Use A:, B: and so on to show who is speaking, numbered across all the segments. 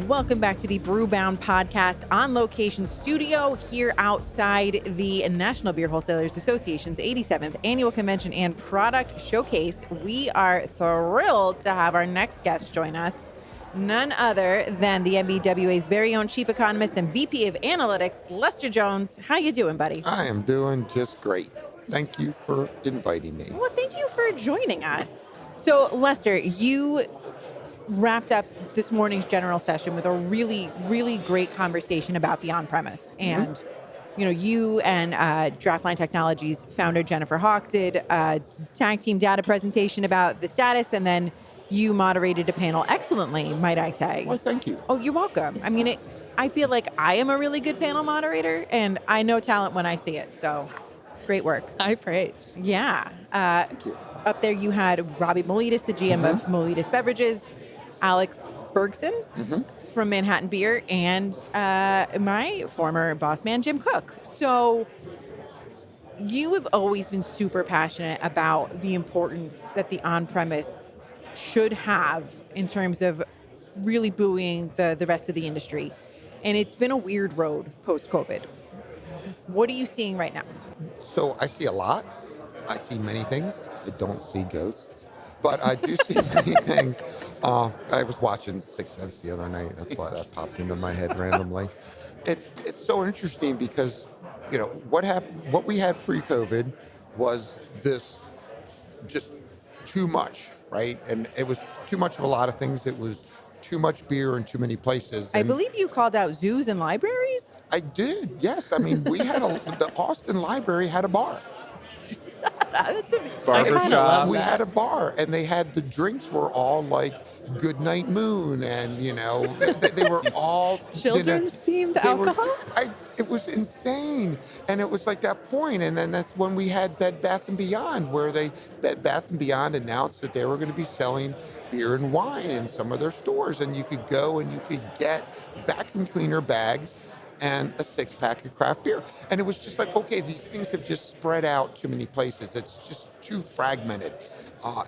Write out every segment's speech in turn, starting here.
A: Welcome back to the Brewbound podcast on location studio here outside the National Beer Wholesalers Association's 87th annual convention and product showcase. We are thrilled to have our next guest join us, none other than the NBWA's very own chief economist and VP of analytics, Lester Jones. How you doing, buddy?
B: I am doing just great. Thank you for inviting me.
A: Well, thank you for joining us. So, Lester, you wrapped up this morning's general session with a really, really great conversation about the on-premise. And, you know, you and Draftline Technologies founder Jennifer Hawk did a tag team data presentation about the status, and then you moderated a panel excellently, might I say.
B: Well, thank you.
A: Oh, you're welcome. I mean, I feel like I am a really good panel moderator, and I know talent when I see it. So, great work.
C: High praise.
A: Yeah.
B: Thank you.
A: Up there you had Robbie Miletus, the GM of Miletus Beverages, Alex Bergson from Manhattan Beer, and my former boss man, Jim Cook. So you have always been super passionate about the importance that the on-premise should have in terms of really buoying the rest of the industry. And it's been a weird road post-COVID. What are you seeing right now?
B: So I see a lot. I see many things. I don't see ghosts, but I do see many things. I was watching Sixth Sense the other night. That's why that popped into my head randomly. It's so interesting because, you know, what we had pre-COVID was this just too much, right? And it was too much of a lot of things. It was too much beer in too many places.
A: I
B: And
A: believe you called out zoos and libraries.
B: I did, yes. I mean, the Austin Library had a bar.
A: That's a
C: Barbershop.
B: We had a bar, and they had the drinks were all like Goodnight Moon, and you know they were all
C: Children's themed alcohol?
B: It was insane, and it was like that point, and then that's when we had Bed Bath & Beyond, where Bed Bath & Beyond announced that they were going to be selling beer and wine in some of their stores, and you could go and you could get vacuum cleaner bags and a 6-pack of craft beer. And it was just like, okay, these things have just spread out too many places. It's just too fragmented.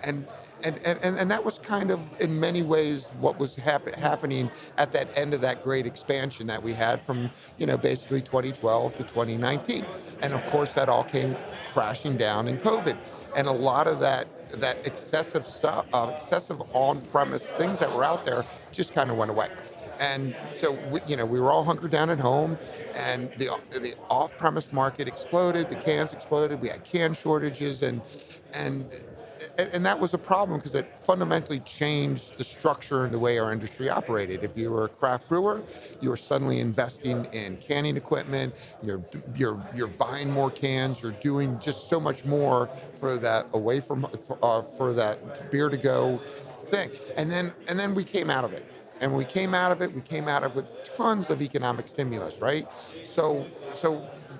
B: And that was kind of, in many ways, what was happening at that end of that great expansion that we had from, you know, basically 2012 to 2019. And of course, that all came crashing down in COVID. And a lot of that excessive stuff, excessive on-premise things that were out there just kind of went away. And so, we were all hunkered down at home, and the off-premise market exploded. The cans exploded. We had can shortages, and that was a problem because it fundamentally changed the structure and the way our industry operated. If you were a craft brewer, you were suddenly investing in canning equipment. You're buying more cans. You're doing just so much more for that for that beer to go thing. And then we came out of it. And when we came out of it with tons of economic stimulus, right? So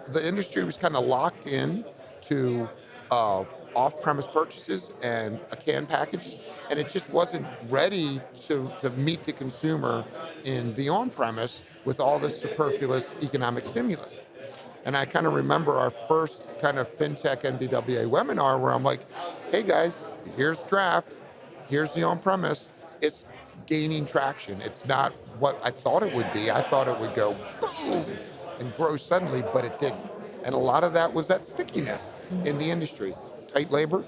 B: the industry was kind of locked in to off-premise purchases and a can package, and it just wasn't ready to meet the consumer in the on-premise with all this superfluous economic stimulus. And I kind of remember our first kind of FinTech NBWA webinar where I'm like, hey guys, here's draft, here's the on-premise. It's gaining traction. It's not what I thought it would be. I thought it would go boom and grow suddenly, but it didn't. And a lot of that was that stickiness in the industry. Tight labor.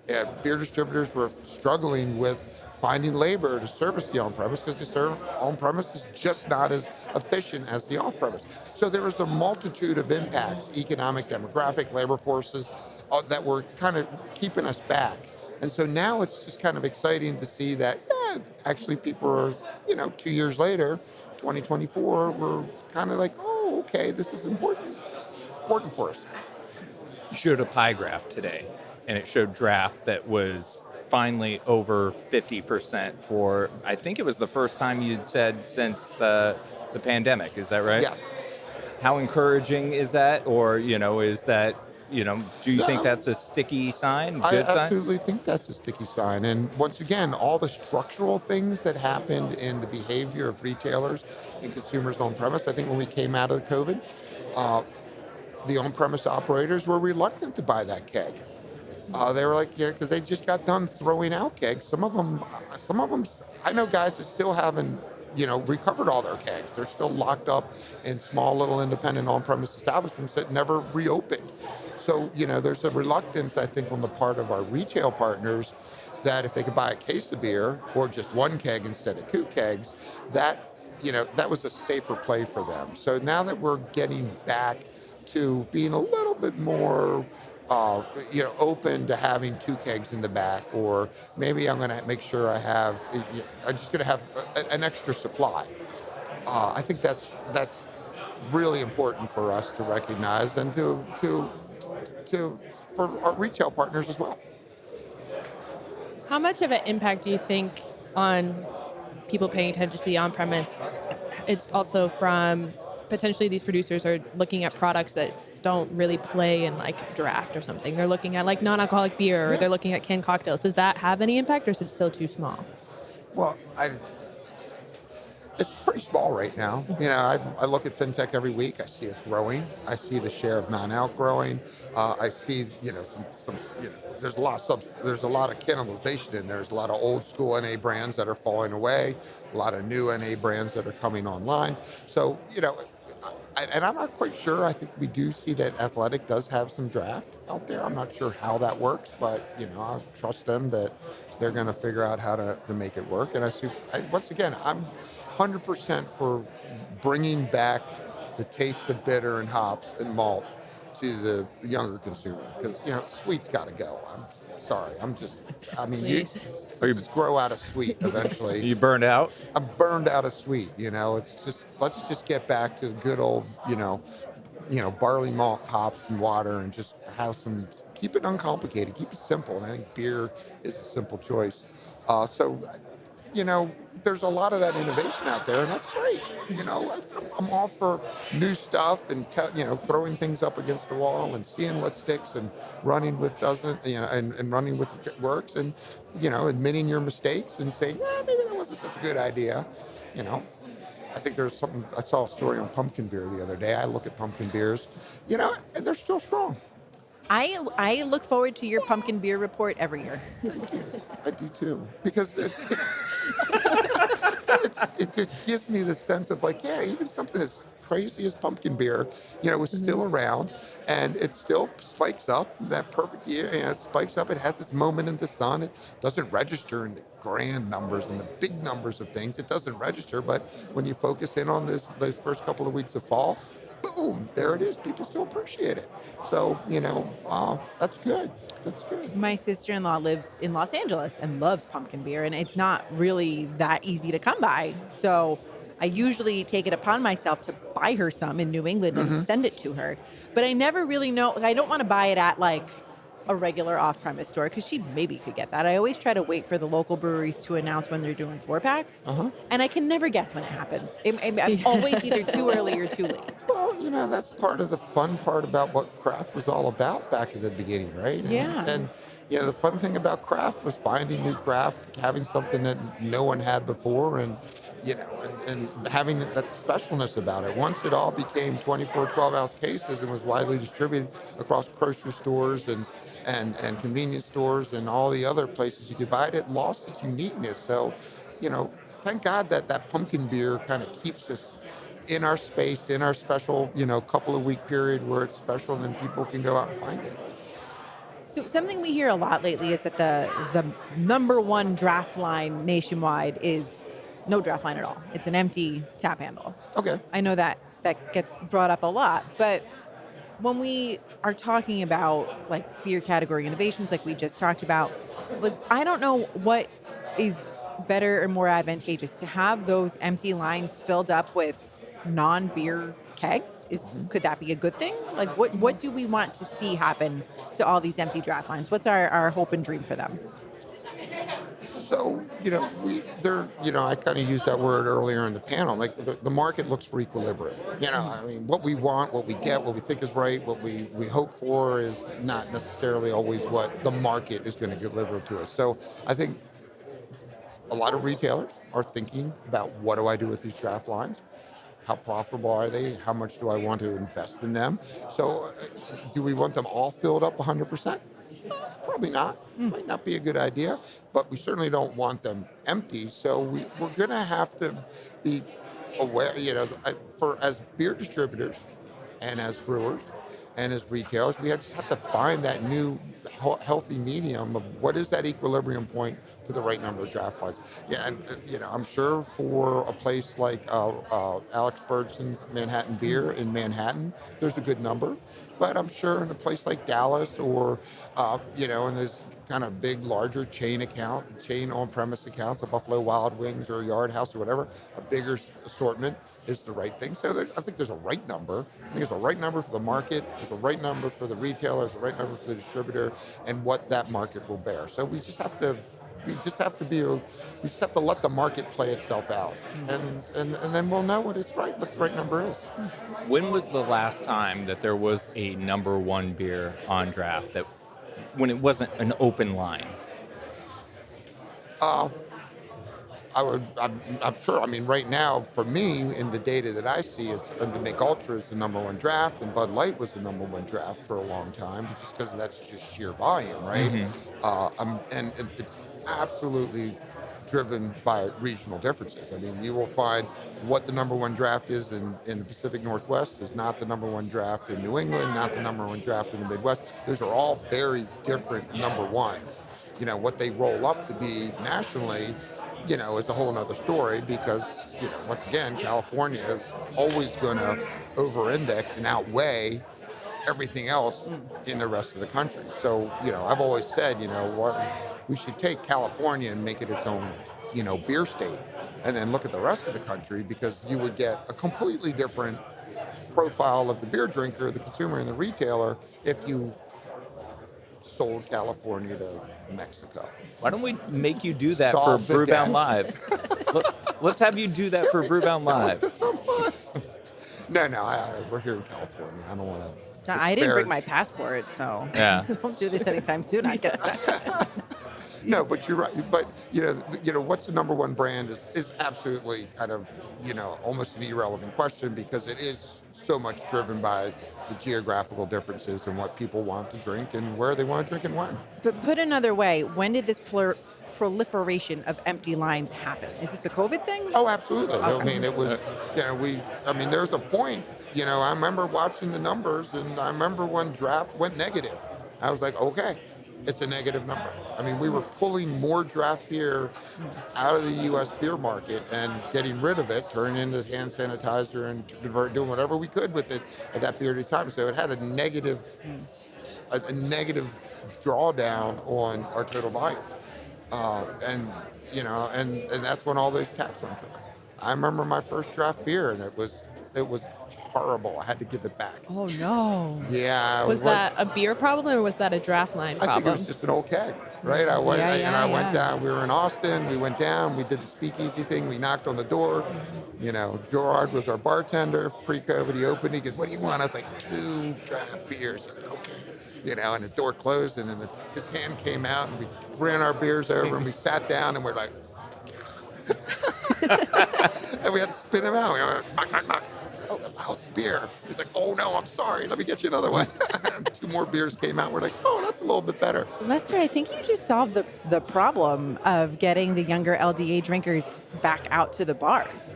B: Beer distributors were struggling with finding labor to service the on-premise because the on-premise is just not as efficient as the off-premise. So there was a multitude of impacts, economic, demographic, labor forces, that were kind of keeping us back. And so now it's just kind of exciting to see that, actually people are, 2 years later, 2024, we're kind of like, oh, okay, this is important for us.
D: You showed a pie graph today, and it showed draft that was finally over 50% for, I think it was the first time you'd said since the pandemic. Is that right?
B: Yes.
D: How encouraging is that? Or, is that, do you think that's a sticky sign, good sign?
B: I absolutely think that's a sticky sign. And once again, all the structural things that happened in the behavior of retailers and consumers on-premise, I think when we came out of the COVID, the on-premise operators were reluctant to buy that keg. They were like, because they just got done throwing out kegs. Some of them, I know guys that still haven't recovered all their kegs. They're still locked up in small little independent on-premise establishments that never reopened. So, there's a reluctance, I think, on the part of our retail partners that if they could buy a case of beer or just one keg instead of two kegs, that was a safer play for them. So now that we're getting back to being a little bit more open to having two kegs in the back, or maybe I'm going to make sure I'm just going to have an extra supply. I think that's really important for us to recognize and to for our retail partners as well.
C: How much of an impact do you think on people paying attention to the on-premise? It's also from potentially these producers are looking at products that don't really play in like draft or something. They're looking at like non-alcoholic beer, or they're looking at canned cocktails. Does that have any impact, or is it still too small?
B: Well, it's pretty small right now. I look at FinTech every week. I see it growing. I see the share of non-alc growing. I see, some there's a lot of cannibalization in there. There's a lot of old school NA brands that are falling away, a lot of new NA brands that are coming online. So, and I'm not quite sure. I think we do see that Athletic does have some draft out there. I'm not sure how that works, but, I trust them that they're going to figure out how to make it work. And once again, I'm 100% for bringing back the taste of bitter and hops and malt to the younger consumer, because sweet's got to go. I'm sorry. You just grow out of sweet eventually.
D: You burned out?
B: I'm burned out of sweet. It's just, let's just get back to the good old barley malt, hops, and water, and just keep it uncomplicated, keep it simple. And I think beer is a simple choice. There's a lot of that innovation out there, and that's great. I'm all for new stuff and throwing things up against the wall and seeing what sticks and running with doesn't, and running with what works, and admitting your mistakes and saying, maybe that wasn't such a good idea. I think there's something. I saw a story on pumpkin beer the other day. I look at pumpkin beers, and they're still strong.
A: I look forward to your pumpkin beer report every year.
B: Thank you. I do too, because it just gives me the sense of like, even something as crazy as pumpkin beer, is still around, and it still spikes up that perfect year. It spikes up. It has its moment in the sun. It doesn't register in the grand numbers and the big numbers of things. It doesn't register, but when you focus in on those first couple of weeks of fall, boom, there it is. People still appreciate it. So, that's good. That's good.
A: My sister-in-law lives in Los Angeles and loves pumpkin beer, and it's not really that easy to come by. So I usually take it upon myself to buy her some in New England and send it to her. But I never really know. I don't want to buy it at like a regular off-premise store, because she maybe could get that. I always try to wait for the local breweries to announce when they're doing 4-packs, and I can never guess when it happens. I'm always either too early or too late.
B: Well, that's part of the fun part about what craft was all about back in the beginning, right? And the fun thing about craft was finding new craft, having something that no one had before, and having that specialness about it. Once it all became 24 12-ounce cases and was widely distributed across grocery stores and convenience stores and all the other places you could buy it, it lost its uniqueness. So, thank God that pumpkin beer kind of keeps us in our space, in our special, couple of week period where it's special, and then people can go out and find it.
A: So something we hear a lot lately is that the number one draft line nationwide is no draft line at all. It's an empty tap handle.
B: Okay.
A: I know that gets brought up a lot, but when we are talking about like beer category innovations like we just talked about, like I don't know what is better or more advantageous, to have those empty lines filled up with non-beer kegs. Could that be a good thing? Like what do we want to see happen to all these empty draft lines? What's our hope and dream for them?
B: So, I kind of used that word earlier in the panel. Like the market looks for equilibrium. What we want, what we get, what we think is right, what we hope for is not necessarily always what the market is going to deliver to us. So I think a lot of retailers are thinking about, what do I do with these draft lines? How profitable are they? How much do I want to invest in them? So do we want them all filled up 100%? Probably not. Might not be a good idea, but we certainly don't want them empty. So we're going to have to be aware, for as beer distributors and as brewers and as retailers, just have to find that new healthy medium of what is that equilibrium point for the right number of draft lines. Yeah, and I'm sure for a place like Alex Bergson's Manhattan Beer in Manhattan, there's a good number. But I'm sure in a place like Dallas or, and there's kind of big, larger chain on-premise accounts, a Buffalo Wild Wings or a Yard House or whatever, a bigger assortment is the right thing. So I think there's a right number. I think there's a right number for the market, there's a right number for the retailer, there's a right number for the distributor, and what that market will bear. So we just have to let the market play itself out, and then we'll know what the right number is.
D: When was the last time that there was a number one beer on draft when it wasn't an open line?
B: I'm sure. I mean, right now, for me, in the data that I see, it's the Make Ultra is the number one draft, and Bud Light was the number one draft for a long time, just because that's just sheer volume, right? And it's absolutely driven by regional differences. I mean, you will find what the number one draft is in the Pacific Northwest is not the number one draft in New England, not the number one draft in the Midwest. Those are all very different number ones. What they roll up to be nationally, is a whole other story because, once again, California is always going to over-index and outweigh everything else in the rest of the country. So, I've always said, we should take California and make it its own, beer state, and then look at the rest of the country, because you would get a completely different profile of the beer drinker, the consumer, and the retailer if you sold California to Mexico.
D: Why don't we make you do that
B: Solve
D: for
B: the
D: Brewbound
B: debt.
D: Live? Let's have you do that for Brewbound Live.
B: No, we're here in California. I don't want to.
A: I didn't bring my passport, so
D: Yeah.
A: don't do this anytime soon, I guess.
B: No, but you're right. But what's the number one brand is absolutely kind of almost an irrelevant question, because it is so much driven by the geographical differences and what people want to drink and where they want to drink and when.
A: But put another way, when did this proliferation of empty lines happen? Is this a COVID thing?
B: Oh, absolutely.
A: Okay.
B: I mean, it was, there's a point, I remember watching the numbers, and I remember when draft went negative. I was like, okay, it's a negative number. I mean, we were pulling more draft beer out of the U.S. beer market and getting rid of it, turning into hand sanitizer and doing whatever we could with it at that period of time. So it had a negative drawdown on our total volumes. And that's when all those taps went through. I remember my first draft beer, and it was horrible. I had to give it back.
A: Oh, no.
B: Yeah.
C: Was that a beer problem, or was that a draft line problem?
B: I think it was just an old keg, right? I went down. We were in Austin. We went down. We did the speakeasy thing. We knocked on the door. Gerard was our bartender pre-COVID. He opened. He goes, "What do you want?" I was like, 2 draft beers. He's like, "Okay." And the door closed, and then his hand came out, and we ran our beers over, and we sat down, and we're like, and we had to spin him out. We went, knock, knock, knock. That was a lousy beer. He's like, "Oh no, I'm sorry. Let me get you another one." 2 more beers came out. We're like, "Oh, that's a little bit better."
A: Lester, I think you just solved the problem of getting the younger LDA drinkers back out to the bars.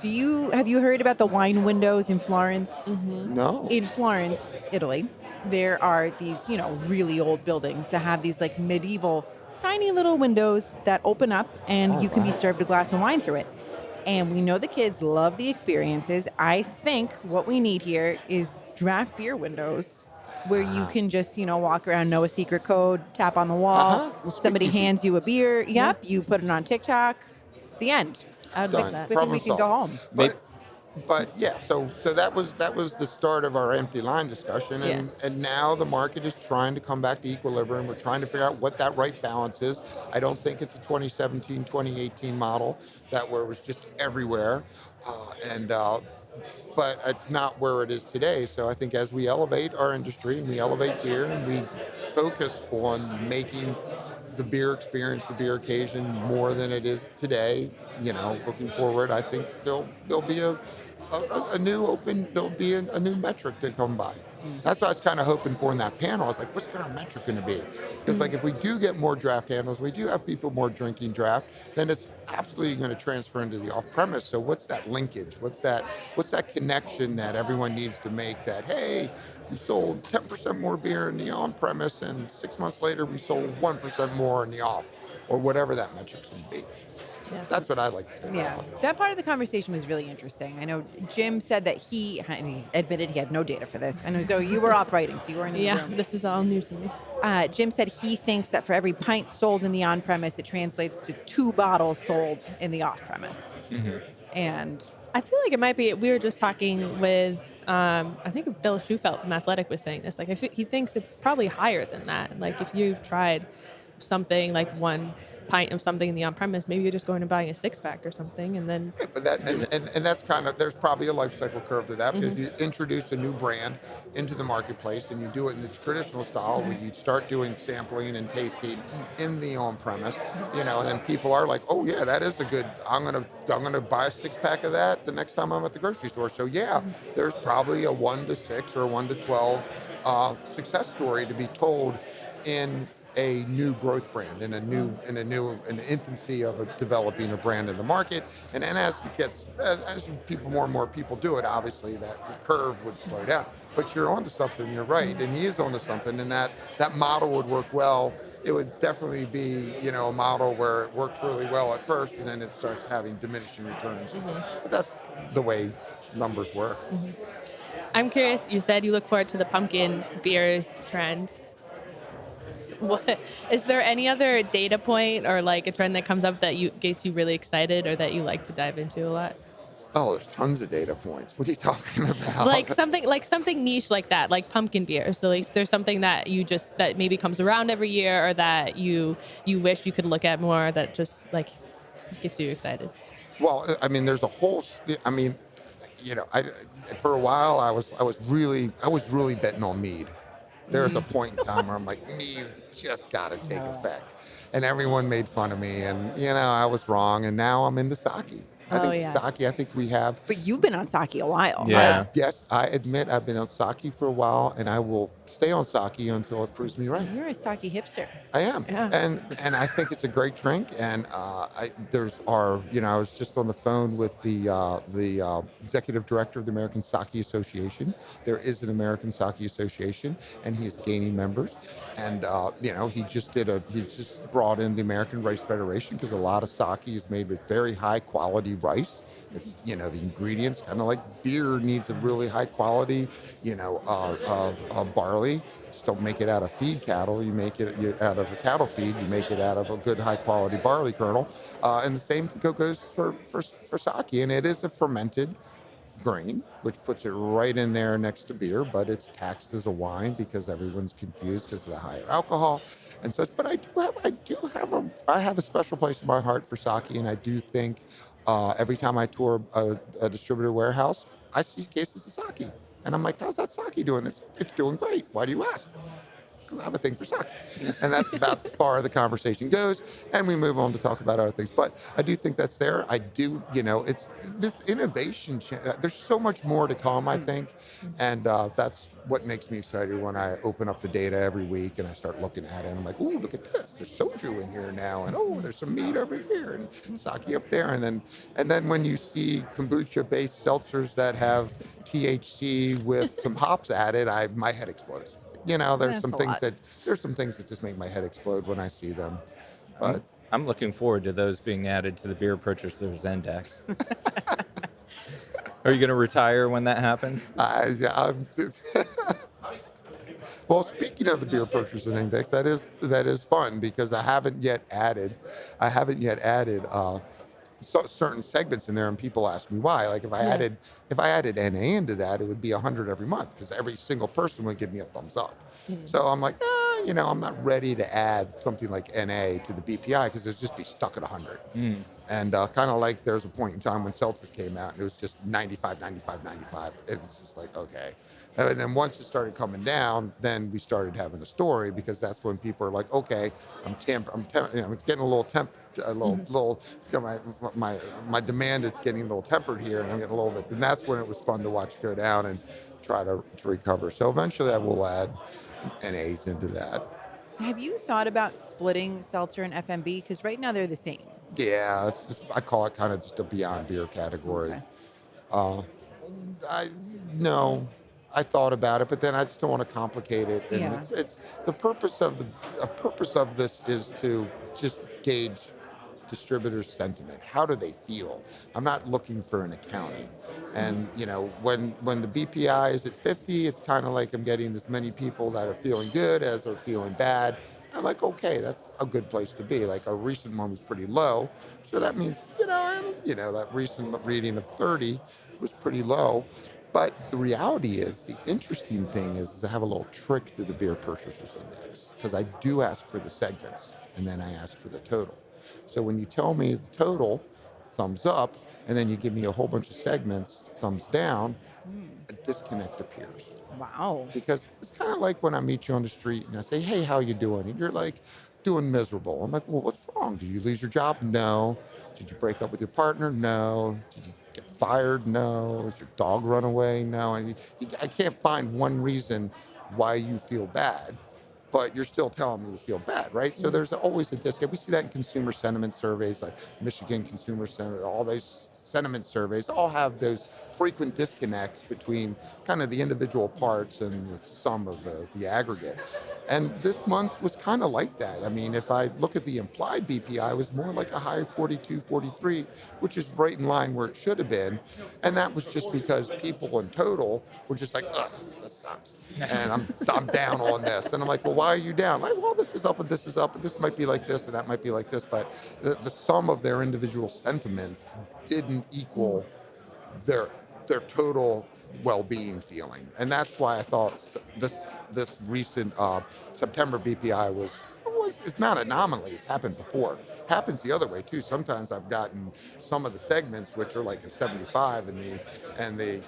A: Have you heard about the wine windows in Florence?
C: Mm-hmm.
B: No.
A: In Florence, Italy, there are these, really old buildings that have these like medieval tiny little windows that open up, and you can be served a glass of wine through it. And we know the kids love the experiences. I think what we need here is draft beer windows where you can just, walk around, know a secret code, tap on the wall, somebody hands you a beer. Yep, you put it on TikTok. The end.
C: I'd
B: Done.
C: like that.
A: We think we can go home.
B: But yeah, so that was the start of our empty line discussion, and now the market is trying to come back to equilibrium. We're trying to figure out what that right balance is. I don't think it's a 2017, 2018 model where it was just everywhere, but it's not where it is today. So I think as we elevate our industry and we elevate beer and we focus on making the beer experience, the beer occasion more than it is today, looking forward, I think there'll be there'll be a new metric to come by. That's what I was kind of hoping for in that panel. I was like, what's our metric going to be? Because like if we do get more draft handles, we do have people more drinking draft, then it's absolutely going to transfer into the off-premise. So what's that linkage? What's that connection that everyone needs to make that, hey, we sold 10% more beer in the on-premise and 6 months later we sold 1% more in the off, or whatever that metric's going to be.
C: Yeah.
B: That's what I'd like to figure
A: Yeah,
B: out.
A: that part of the conversation was really interesting. I know Jim said that he admitted he had no data for this. And so you were off writing, so you weren't in the room.
C: This is all new to me.
A: Jim said he thinks that for every pint sold in the on-premise, it translates to 2 bottles sold in the off-premise. And
C: I feel like it might be. We were just talking with, I think Bill Schufelt from Athletic was saying this. Like, he thinks it's probably higher than that. Like, if you've tried something like 1 pint of something in the on-premise, maybe you're just going and buying a 6-pack or something, and then.
B: Yeah, but and that's kind of, there's probably a life cycle curve to that. Because if you introduce a new brand into the marketplace and you do it in its traditional style, where you start doing sampling and tasting in the on-premise, and then people are like, oh yeah, that is a good. I'm gonna buy a 6-pack of that the next time I'm at the grocery store. So yeah, there's probably a 1 to 6 or 1 to 12 success story to be told in a new growth brand, in the infancy of developing a brand in the market. And then as more and more people do it, obviously that curve would slow down. But you're onto something, you're right, and he is onto something, and that model would work well. It would definitely be, a model where it works really well at first, and then it starts having diminishing returns. But that's the way numbers work.
C: I'm curious. You said you look forward to the pumpkin beers trend. What is there any other data point or like a trend that comes up that gets you really excited or that you like to dive into a lot?
B: Oh, there's tons of data points. What are you talking about?
C: Like something niche like that, like pumpkin beer. So like there's something that that maybe comes around every year or that you wish you could look at more that just like gets you excited.
B: Well, I mean, there's a whole. I mean, for a while I was really betting on mead. There was a point in time where I'm like, mead's just got to take effect, and everyone made fun of me, and I was wrong, and now I'm into sake. I think sake. I think we have.
A: But you've been on sake a while.
D: Yeah.
B: Yes, I admit I've been on sake for a while, and I will stay on sake until it proves me right.
A: You're a sake hipster.
B: I am,
C: Yeah.
B: and I think it's a great drink. And I was just on the phone with the executive director of the American Sake Association. There is an American Sake Association, and he is gaining members. And he just brought in the American Rice Federation because a lot of sake is made with very high quality rice. It's the ingredients kind of like beer needs a really high quality barley. Just don't make it out of feed cattle. You make it out of a cattle feed. You make it out of a good high quality barley kernel. And the same goes for sake. And it is a fermented grain, which puts it right in there next to beer, but it's taxed as a wine because everyone's confused because of the higher alcohol and such. But I have a special place in my heart for sake, and I do think every time I tour a distributor warehouse, I see cases of sake. And I'm like, how's that sake doing? It's doing great. Why do you ask? Because I have a thing for sake. And that's about as far the conversation goes. And we move on to talk about other things. But I do think that's there. I do, it's this innovation. There's so much more to come, I think. And that's what makes me excited when I open up the data every week and I start looking at it. And I'm like, oh, look at this. There's soju in here now. And oh, there's some meat over here and sake up there. And then when you see kombucha-based seltzers that have THC with some hops added, my head explodes. There's some things that just make my head explode when I see them. But
D: I'm looking forward to those being added to the Beer Purchasers Index. Are you going to retire when that happens?
B: Well, speaking of the Beer Purchasers Index, that is fun because I haven't yet added certain segments in there, and people ask me why. Like if I added NA into that, it would be 100 every month because every single person would give me a thumbs up. So I'm like, I'm not ready to add something like NA to the BPI because it'd just be stuck at 100. And kind of like there's a point in time when seltzers came out and it was just 95. It was just like, okay, And then once it started coming down, then we started having a story, because that's when people are like, okay, it's getting a little my demand is getting a little tempered here, and I'm getting a little bit. And that's when it was fun to watch go down and try to recover. So eventually, I will add NAs into that.
A: Have you thought about splitting seltzer and FMB? Because right now they're the same.
B: Yeah, it's just, I call it kind of just a beyond beer category.
A: Okay.
B: I no, I thought about it, but then I just don't want to complicate it. And
A: Yeah.
B: it's the purpose of purpose of this is to just gauge distributors' sentiment. How do they feel? I'm not looking for an accounting. And when the BPI is at 50, it's kind of like I'm getting as many people that are feeling good as are feeling bad. I'm like, okay, that's a good place to be. Like, our recent one was pretty low, so that means that recent reading of 30 was pretty low. But the reality is, the interesting thing is I have a little trick to the beer purchasers index, because I do ask for the segments and then I ask for the total. So when you tell me the total, thumbs up, and then you give me a whole bunch of segments, thumbs down, a disconnect appears.
A: Wow.
B: Because it's kind of like when I meet you on the street and I say, hey, how you doing? And you're like, doing miserable. I'm like, well, what's wrong? Did you lose your job? No. Did you break up with your partner? No. Did you get fired? No. Did your dog run away? No. And I can't find one reason why you feel bad, but you're still telling me to feel bad, right? So there's always a disconnect. We see that in consumer sentiment surveys, like Michigan Consumer Center, all those sentiment surveys all have those frequent disconnects between kind of the individual parts and the sum of the aggregate. And this month was kind of like that. I mean, if I look at the implied BPI, it was more like a high 42, 43, which is right in line where it should have been. And that was just because people in total were just like, ugh, this sucks. And I'm down on this. And I'm like, well, why are you down? Like, well, this is up and this is up, and this might be like this and that might be like this. But the sum of their individual sentiments didn't equal their total well-being feeling, and that's why I thought this recent September BPI it's not an anomaly. It's happened before. It happens the other way too. Sometimes I've gotten some of the segments which are like a 75, and the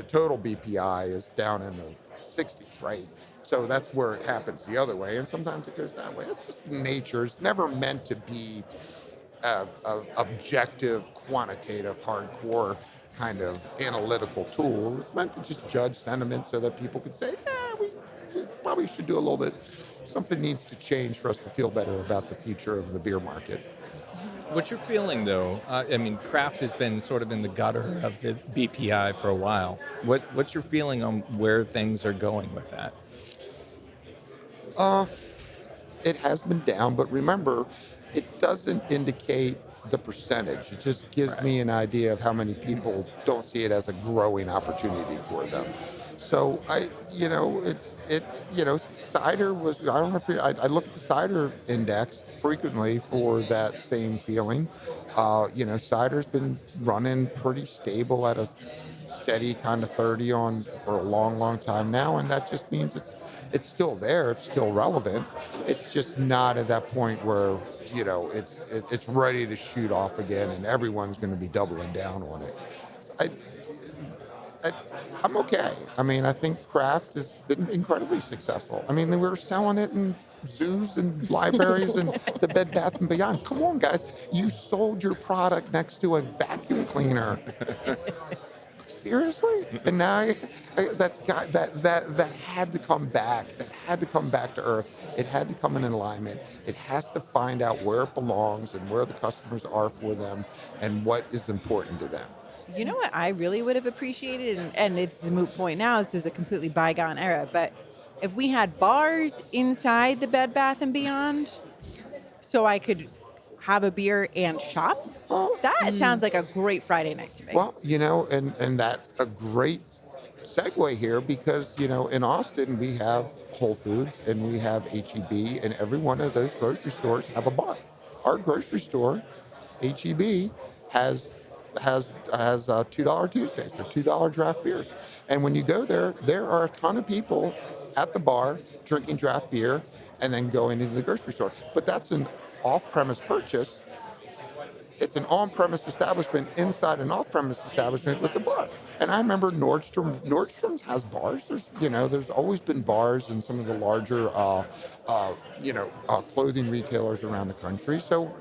B: total BPI is down in the 60s, right? So that's where it happens the other way, and sometimes it goes that way. It's just nature. It's never meant to be a objective, quantitative, hardcore kind of analytical tool. It's meant to just judge sentiment so that people could say, yeah, we probably should do a little bit. Something needs to change for us to feel better about the future of the beer market.
D: What's your feeling, though? I mean, craft has been sort of in the gutter of the BPI for a while. What's your feeling on where things are going with that?
B: It has been down, but remember, it doesn't indicate the percentage. It just gives me an idea of how many people don't see it as a growing opportunity for them. So cider was, I don't know if I look at the cider index frequently for that same feeling. Cider's been running pretty stable at a steady kind of 30 on for a long, long time now, and that just means it's still there, it's still relevant. It's just not at that point where it's ready to shoot off again, and everyone's going to be doubling down on it. I'm okay. I mean, I think craft has been incredibly successful. I mean, we were selling it in zoos and libraries and the Bed Bath and Beyond. Come on, guys! You sold your product next to a vacuum cleaner. Seriously? And now that had to come back. That had to come back to earth. It had to come in alignment. It has to find out where it belongs and where the customers are for them and what is important to them.
A: You know what I really would have appreciated, and it's a moot point now, this is a completely bygone era, but if we had bars inside the Bed Bath & Beyond so I could have a beer and shop, that sounds like a great Friday night to me.
B: Well, and that's a great segue here because, in Austin we have Whole Foods and we have H-E-B, and every one of those grocery stores have a bar. Our grocery store, H-E-B, has $2 Tuesdays or $2 draft beers. And when you go there are a ton of people at the bar drinking draft beer and then going into the grocery store. But that's an off-premise purchase it's an on-premise establishment inside an off-premise establishment with a bar. And I remember Nordstrom's has bars. There's always been bars in some of the larger, clothing retailers around the country. So,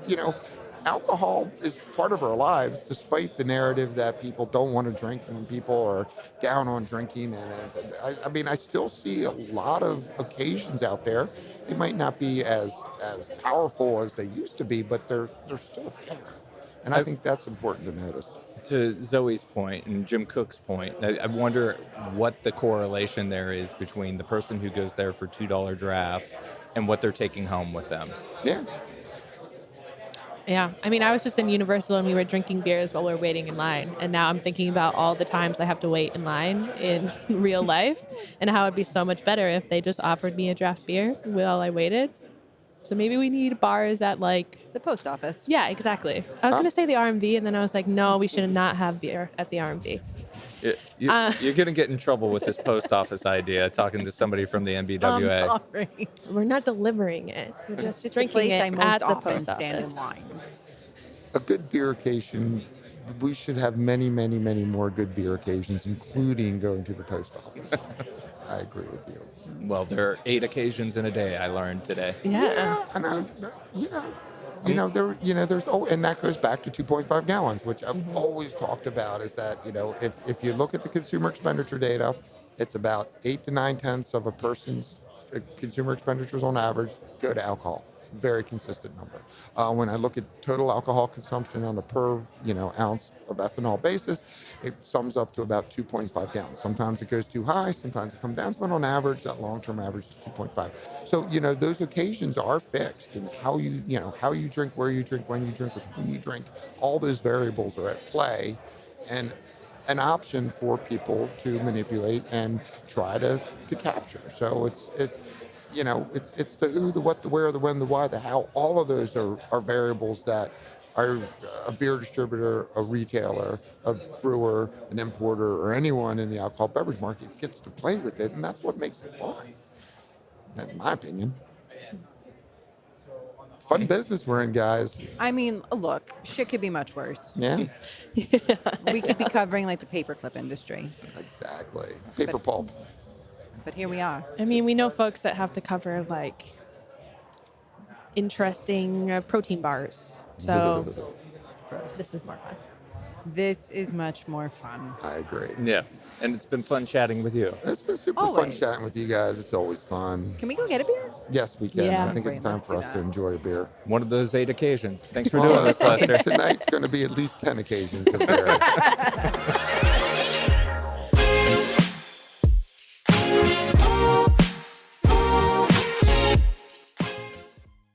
B: alcohol is part of our lives, despite the narrative that people don't want to drink and people are down on drinking. And I still see a lot of occasions out there. It might not be as powerful as they used to be, but they're still there. And I think that's important to notice.
D: To Zoe's point and Jim Cook's point, I wonder what the correlation there is between the person who goes there for $2 drafts and what they're taking home with them.
B: Yeah.
C: Yeah. I was just in Universal and we were drinking beers while we were waiting in line. And now I'm thinking about all the times I have to wait in line in real life and how it'd be so much better if they just offered me a draft beer while I waited. So maybe we need bars at
A: the post office.
C: Yeah, exactly. I was going to say the RMV and then I was like, no, we should not have beer at the RMV.
D: You're going to get in trouble with this post office idea, talking to somebody from the NBWA.
A: I'm sorry.
C: We're not delivering it. We're just
A: It's the
C: drinking
A: place
C: it
A: I
C: at
A: most
C: the
A: often
C: post
A: stand
C: office.
A: in line.
B: A good beer occasion, we should have many, many, many more good beer occasions, including going to the post office. I agree with you.
D: Well, there are 8 occasions in a day, I learned today.
C: Yeah.
B: And there's and that goes back to 2.5 gallons, which I've always talked about. Is that if you look at the consumer expenditure data, it's about 8 to 9 tenths of a person's consumer expenditures on average go to alcohol. Very consistent number. When I look at total alcohol consumption on a per ounce of ethanol basis, it sums up to about 2.5 gallons. Sometimes it goes too high, sometimes it comes down, but on average, that long-term average is 2.5. So those occasions are fixed, and how you drink, where you drink, when you drink, with whom you drink, all those variables are at play, and an option for people to manipulate and try to capture. So it's the who, the what, the where, the when, the why, the how. All of those are variables that are a beer distributor, a retailer, a brewer, an importer, or anyone in the alcohol beverage market gets to play with it, and that's what makes it fun. In my opinion. Fun business we're in, guys.
A: Look, shit could be much worse.
B: Yeah,
A: We could be covering the paperclip industry,
B: exactly. Paper pulp.
A: but here we are.
C: We know folks that have to cover interesting protein bars. So this is more fun.
A: This is much more fun.
B: I agree.
D: Yeah, and it's been fun chatting with you.
B: It's been super fun
A: Always.
B: chatting with you guys. It's always fun.
A: Can we go get a beer?
B: Yes, we can.
C: Yeah.
B: I think it's
A: Great,
B: time
A: let's
B: for
A: do
B: us to
A: that.
B: enjoy a beer.
D: One of those 8 occasions. Thanks for
B: Well,
D: doing this, Lester.
B: Tonight's going to be at least 10 occasions of beer.